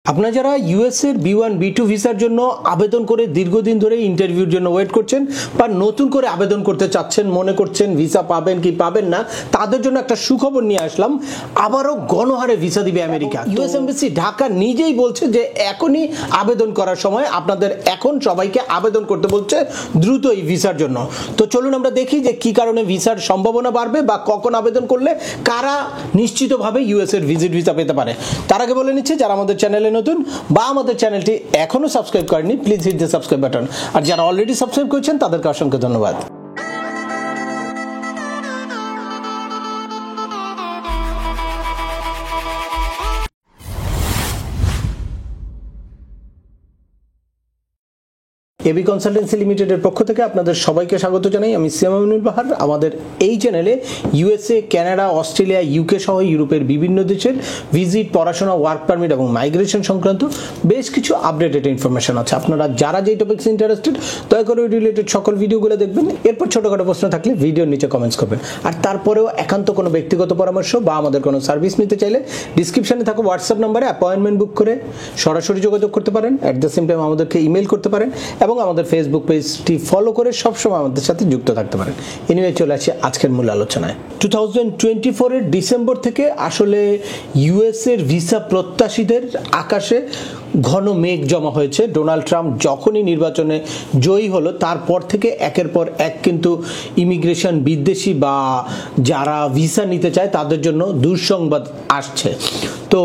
আপনারা যারা ইউএস এর B1 B2 ভিসার জন্য আবেদন করে দীর্ঘদিন ধরে ইন্টারভিউর জন্য ওয়েট করছেন বা নতুন করে আবেদন করতে চাচ্ছেন, মনে করছেন ভিসা পাবেন কি পাবেন না, তাদের জন্য একটা সুখবর নিয়ে আসলাম। আবারও গণহারে ভিসা দিবে আমেরিকা। ইউএস এমবাসি ঢাকা নিজেই বলছে যে এখনই আবেদন করার সময়, আপনাদের এখন সবাইকে আবেদন করতে বলছে দ্রুত এই ভিসার জন্য। তো চলুন আমরা দেখি যে কি কারণে ভিসার সম্ভাবনা বাড়বে বা কখন আবেদন করলে কারা নিশ্চিতভাবে ইউএস এর ভিজিট ভিসা পেতে পারে। তার আগে বলে নিচ্ছে, যারা আমাদের চ্যানেলে নতুন বা আমাদের চ্যানেলটি এখনো সাবস্ক্রাইব করেননি, please hit the subscribe button. আর যারা অলরেডি সাবস্ক্রাইব করেছেন তাদেরকে অসংখ্য ধন্যবাদ। এবি কনসালটেন্সি লিমিটেডের পক্ষ থেকে আপনাদের সবাইকে স্বাগত জানাই। আমি সিয়াম আমিনুল বাহার। আমাদের এই চ্যানেলে ইউএসএ, কানাডা, অস্ট্রেলিয়া, ইউকে সহ ইউরোপের বিভিন্ন দেশের ভিজিট, পড়াশোনা, ওয়ার্ক পারমিট এবং মাইগ্রেশন সংক্রান্ত বেশ কিছু আপডেটেড ইনফরমেশন আছে। আপনারা যারা যেই টপিকস ইন্টারেস্টেড, দয়া করে রিলেটেড সকল ভিডিওগুলো দেখবেন। এরপর ছোটখাটো প্রশ্ন থাকলে ভিডিওর নিচে কমেন্টস করবেন। আর তারপরেও একান্ত কোনো ব্যক্তিগত পরামর্শ বা আমাদের কোনো সার্ভিস নিতে চাইলে ডিসক্রিপশনে থাকা হোয়াটসঅ্যাপ নাম্বারে অ্যাপয়েন্টমেন্ট বুক করে সরাসরি যোগাযোগ করতে পারেন। অ্যাট দ্য সেম টাইম আমাদেরকে ইমেল করতে পারেন এবং আমাদের ফেসবুক পেজটি ফলো করে সবসময় আমাদের সাথে যুক্ত থাকতে পারেন। এনিওয়ে, চলে আসি আজকের মূল আলোচনায়। 2024 এর ডিসেম্বর থেকে আসলে ইউএস এর ভিসা প্রত্যাশীদের আকাশে ঘন মেঘ জমা হয়েছে। ডোনাল্ড ট্রাম্প যখনই নির্বাচনে জয়ী হলো তারপর থেকে একের পর এক কিন্তু ইমিগ্রেশন বিদ্বেষী বা যারা ভিসা নিতে চায় তাদের জন্য দুঃসংবাদ আসছে। তো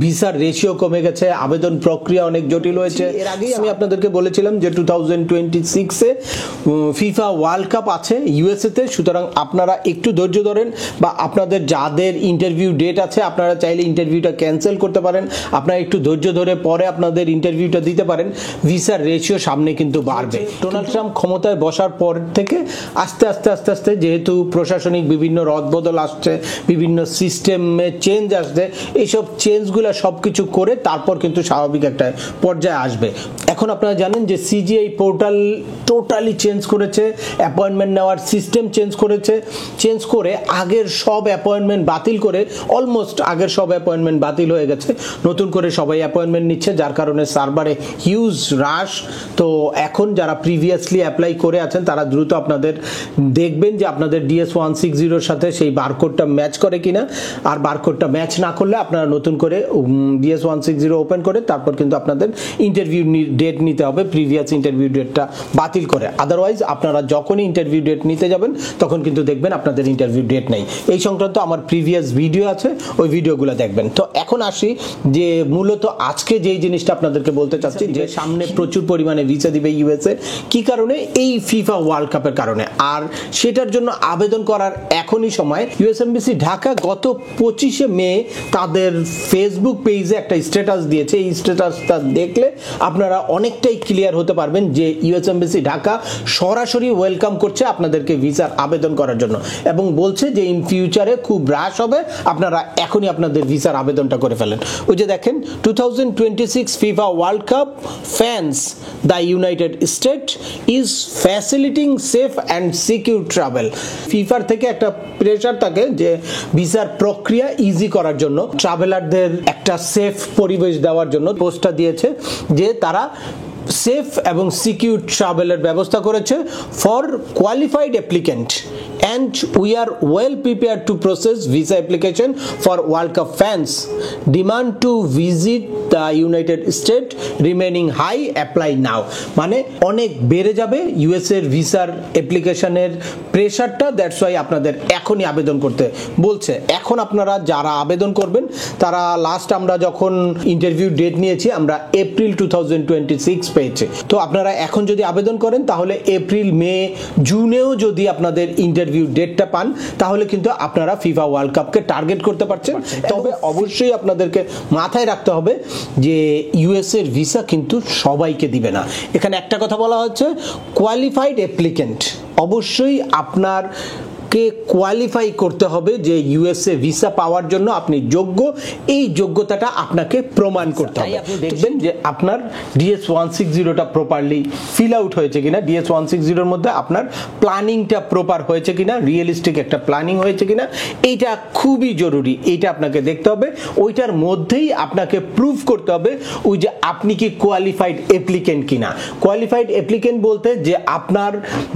ভিসার রেশিও কমে গেছে, আবেদন প্রক্রিয়া অনেক জটিল হয়েছে। এর আগেই আমি আপনাদেরকে বলেছিলাম যে 2026-এ ফিফা ওয়ার্ল্ড কাপ আছে ইউএসএতে, সুতরাং আপনারা একটু ধৈর্য ধরেন বা আপনাদের যাদের ইন্টারভিউ ডেট আছে আপনারা চাইলে ইন্টারভিউটা ক্যান্সেল করতে পারেন। আপনারা একটু ধৈর্য ধরে পরে আপনাদের ইন্টারভিউটা দিতে পারের। ভিসার রেশিও সামনে কিন্তু বাড়বে। ডোনাল্ড ট্রাম্প ক্ষমতায় বসার পর থেকে আস্তে আস্তে আস্তে আস্তে যেহেতু প্রশাসনিক বিভিন্ন রদবদল আসছে, বিভিন্ন সিস্টেমে চেঞ্জ আসছে, এইসব চেঞ্জগুলো সব কিছু করে তারপর কিন্তু স্বাভাবিক একটা পর্যায়ে আসবে। এখন আপনারা জানেন যে সিজিআই পোর্টাল টোটালি চেঞ্জ করেছে, অ্যাপয়েন্টমেন্ট নেওয়ার সিস্টেম চেঞ্জ করেছে। চেঞ্জ করে আগের সব অ্যাপয়েন্টমেন্ট বাতিল করে, অলমোস্ট আগের সব অ্যাপয়েন্টমেন্ট বাতিল হয়ে গেছে, নতুন করে সবাই অ্যাপয়েন্টমেন্ট নিচ্ছে, যার কারণে সার্ভারে হিউজ রাশ। তো এখন যারা প্রিভিয়াসলি অ্যাপ্লাই করে আছেন তারা দ্রুত আপনাদের দেখবেন যে আপনাদের DS-160 সাথে সেই বারকোডটা ম্যাচ করে কিনা। আর বারকোডটা ম্যাচ না করলে আপনারা নতুন করে DS-160 ওপেন করে তারপর কিন্তু আপনাদের ইন্টারভিউ ডেট নিতে হবে, প্রিভিয়াস ইন্টারভিউ ডেটটা বাতিল করে। আদারওয়াইজ আপনারা যখনই ইন্টারভিউ ডেট নিতে যাবেন তখন কিন্তু দেখবেন আপনাদের ইন্টারভিউ ডেট নেই। এই সংক্রান্ত আমার প্রিভিয়াস ভিডিও আছে, ওই ভিডিওগুলো দেখবেন। তো এখন আসি যে মূলত আজকে যেই জিনিসটা আপনাদেরকে বলতে চাচ্ছি, যে সামনে প্রচুর পরিমাণে ভিসা দিবে ইউএসএ। কি কারণে? এই ফিফা ওয়ার্ল্ড কাপের কারণে। আর সেটার জন্য আবেদন করার এখনই সময়। ইউএস এমবাসি ঢাকা গত 25শে মে তাদের ফেসবুক পেজে একটা স্ট্যাটাস দিয়েছে। এই স্ট্যাটাসটা দেখলে আপনারা অনেকটাই ক্লিয়ার হতে পারবেন যে ইউএস এমবাসি ঢাকা সরাসরি ওয়েলকাম করছে আপনাদেরকে ভিসার আবেদন করার জন্য এবং বলছে যে ইন ফিউচারে খুব হ্রাস হবে, আপনারা এখনই আপনাদের ভিসার আবেদনটা করে ফেলেন। ওই যে দেখেন, 2026 FIFA world cup fans the United State is facilitating safe and secure travel. ফিফার থেকে একটা প্রেশার থাকে যে ভিসার প্রক্রিয়া ইজি করার জন্য, ট্রাভেলারদের একটা সেফ পরিবেশ দেওয়ার জন্য পোস্টটা দিয়েছে যে তারা সেফ এবং সিকিউর ট্রাভেলের ব্যবস্থা করেছে for qualified applicant and we are well prepared to process visa application for World Cup fans. Demand to visit the United States remaining high, apply now. মানে অনেক বেড়ে যাবে ইউএস এর ভিসার অ্যাপ্লিকেশনের প্রেশারটা, দ্যাটস ওয়াই আপনাদের এখনই আবেদন করতে বলছে। এখন আপনারা যারা আবেদন করবেন তারা লাস্ট আমরা যখন ইন্টারভিউ ডেট নিয়েছি আমরা এপ্রিল 2026 পেয়েছে। তো আপনারা এখন যদি আবেদন করেন তাহলে এপ্রিল, মে, জুনেও যদি আপনাদের ইন্টারভিউ ডেটটা পান তাহলে কিন্তু আপনারা ফিফা ওয়ার্ল্ড কাপকে টার্গেট করতে পারছেন। তবে অবশ্যই আপনাদেরকে মাথায় রাখতে হবে যে ইউএস এর ভিসা কিন্তু সবাইকে দিবে না। এখানে একটা কথা বলা হচ্ছে, কোয়ালিফাইড অ্যাপ্লিকেন্ট। অবশ্যই আপনার আপনাকে কোয়ালিফাই করতে হবে যে ইউএসএ ভিসা পাওয়ার জন্য আপনি যোগ্য, এই যোগ্যতাটা আপনাকে প্রমাণ করতে হবে। আপনি দেখবেন যে আপনার DS-160টা প্রপারলি ফিল আউট হয়েছে কিনা, DS-160-র মধ্যে আপনার প্ল্যানিংটা প্রপার হয়েছে কিনা, রিয়েলিস্টিক একটা প্ল্যানিং হয়েছে কিনা, এইটা খুবই জরুরি। এইটা আপনাকে দেখতে হবে। ওইটার মধ্যেই আপনাকে প্রুভ করতে হবে ওই যে আপনি কি কোয়ালিফাইড অ্যাপ্লিকেন্ট কিনা। কোয়ালিফাইড অ্যাপ্লিকেন্ট বলতে যে আপনার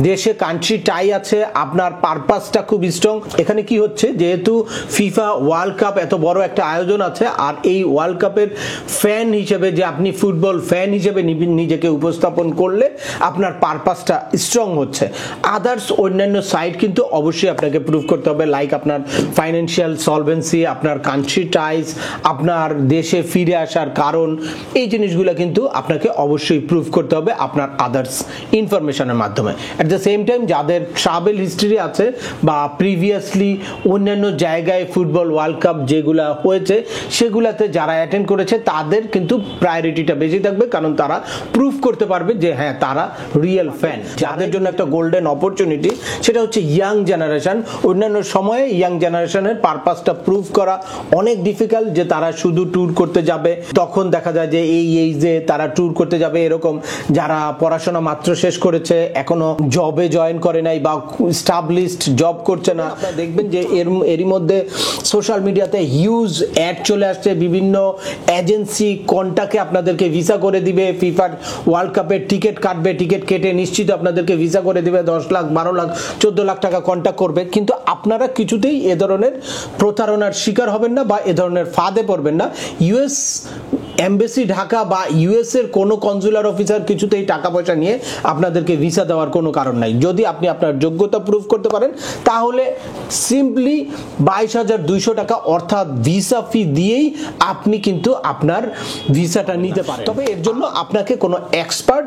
দেশে কান্ট্রি টাই আছে, আপনার পারপাসটা খুব স্ট্রং। এখানে কি হচ্ছে, যেহেতু ফিফা ওয়ার্ল্ড কাপ এত বড় একটা আয়োজন আছে, আর এই ওয়ার্ল্ড কাপের ফ্যান হিসেবে যে আপনি ফুটবল ফ্যান হিসেবে নিজেকে উপস্থাপন করলে আপনার পারপাসটা স্ট্রং হচ্ছে। আদার্স অন্যান্য সাইড কিন্তু অবশ্যই আপনাকে প্রুভ করতে হবে, লাইক আপনার ফাইন্যান্সিয়াল সলভেন্সি, আপনার কান্ট্রি টাইজ, আপনার দেশে ফিরে আসার কারণ, এই জিনিসগুলো কিন্তু আপনাকে অবশ্যই প্রুভ করতে হবে আপনার আদার্স ইনফরমেশনের মাধ্যমে। অ্যাট দ্য সেম টাইম যাদের ট্রাভেল হিস্ট্রি আছে বা প্রিভিয়াসলি অন্যান্য জায়গায় ফুটবল ওয়ার্ল্ড কাপ যেগুলা হয়েছে সেগুলাতে যারা অ্যাটেন্ড করেছে তাদের কিন্তু প্রায়োরিটিটা বেশি থাকবে, কারণ তারা প্রুভ করতে পারবে যে হ্যাঁ তারা রিয়েল ফ্যান। যাদের জন্য একটা গোল্ডেন অপরচুনিটি সেটা হচ্ছে ইয়াং জেনারেশন। অন্যান্য সময়ে ইয়াং জেনারেশনের পারপাসটা প্রুভ করা অনেক ডিফিকাল্ট, যে তারা শুধু ট্যুর করতে যাবে। তখন দেখা যায় যে এই যে তারা ট্যুর করতে যাবে এরকম যারা পড়াশোনা মাত্র শেষ করেছে, এখনো জবে জয়েন করে নাই বা স্টাবলিশড জব করছে না। আপনারা দেখবেন যে এরই মধ্যে সোশ্যাল মিডিয়াতে হিউজ অ্যাড চলে আসছে, বিভিন্ন এজেন্সি কন্টাকে আপনাদেরকে ভিসা করে দিবে, ফিফার ওয়ার্ল্ড কাপের টিকিট কাটবে, টিকিট কেটে নিশ্চিত আপনাদেরকে ভিসা করে দিবে, 10 লাখ 12 লাখ 14 লাখ টাকা কন্ট্যাক্ট করবে। কিন্তু আপনারা কিছুতেই এ ধরনের প্রতারণার শিকার হবেন না বা এ ধরনের ফাঁদে পড়বেন না। ইউএস এমবেসি ঢাকা বা ইউএস এর কোনো কনসুলার অফিসার কিছুতেই টাকা পয়সা নিয়ে আপনাদেরকে ভিসা দেওয়ার কোনো কারণ নাই। যদি আপনি আপনার যোগ্যতা প্রুভ করতে পারেন তাহলে সিম্পলি 22,200 টাকা অর্থাৎ ভিসা ফি দিয়েই আপনি কিন্তু আপনার ভিসাটা নিতে পারেন। তবে এর জন্য আপনাকে কোনো এক্সপার্ট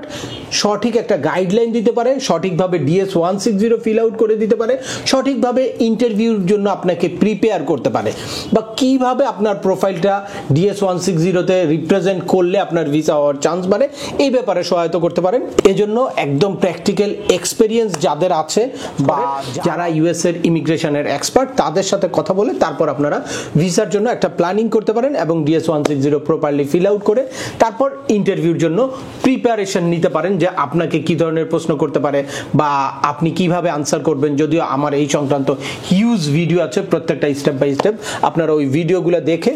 সঠিক একটা গাইডলাইন দিতে পারে, সঠিকভাবে DS-160 ফিল আউট করে দিতে পারে, সঠিকভাবে ইন্টারভিউর জন্য আপনাকে প্রিপেয়ার করতে পারে, বা কিভাবে আপনার প্রোফাইলটা DS-160-তে রিপ্রেজেন্ট করলে আপনার ভিসা হওয়ার চান্স বাড়ে, এই ব্যাপারে সহায়তা করতে পারেন। এজন্য একদম প্র্যাকটিক্যাল এক্সপেরিয়েন্স যাদের আছে বা যারা ইউএস এর ইমিগ্রেশনের এক্সপার্ট তাদের সাথে কথা বলে তারপর আপনারা ভিসার জন্য একটা প্ল্যানিং করতে পারেন এবং DS-160 প্রপারলি ফিল আউট করে তারপর ইন্টারভিউর জন্য প্রিপারেশন নিতে পারেন, যে আপনাকে কি ধরনের প্রশ্ন করতে পারে বা আপনি কিভাবে আনসার করবেন। যদিও আমার এই সংক্রান্ত হিউজ ভিডিও আছে, প্রত্যেকটা স্টেপ বাই স্টেপ আপনারা ওই ভিডিওগুলো দেখে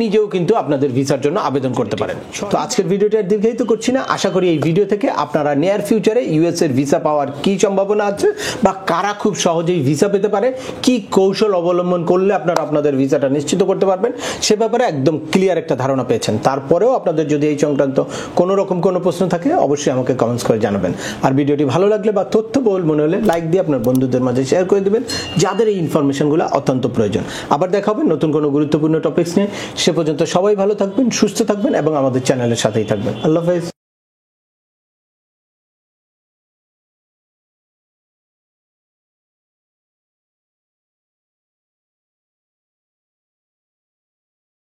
নিজেও কিন্তু আপনাদের ভিসার জন্য আবেদন করতে পারেন। তো আজকের ভিডিওটা দীর্ঘায়িত করছি না, আশা করি এই ভিডিও থেকে আপনারা নিয়ার ফিউচারে ইউএস এর ভিসা পাওয়ার কি সম্ভাবনা আছে বা কারা খুব সহজেই ভিসা পেতে পারে, কি কৌশল অবলম্বন করলে আপনারা আপনাদের ভিসাটা নিশ্চিত করতে পারবেন সে ব্যাপারে একদম ক্লিয়ার একটা ধারণা পেয়েছেন। তারপরেও আপনাদের যদি এই সংক্রান্ত কোনো রকম কোনো প্রশ্ন থাকে অবশ্যই আমাকে কমেন্টস করে জানাবেন। আর ভিডিওটি ভালো লাগলে বা তথ্যবহুল মনে হলে লাইক দিয়ে আপনার বন্ধুদের মাঝে শেয়ার করে দিবেন যাদের এই ইনফরমেশনগুলো অত্যন্ত প্রয়োজন। আবার দেখা হবে নতুন কোনো গুরুত্বপূর্ণ টপিকস নিয়ে। সে পর্যন্ত সবাই ভালো থাকবেন, সুস্থ থাকবেন এবং আমাদের চ্যানেলের সাথেই থাকবেন। আল্লাহ হাফেজ।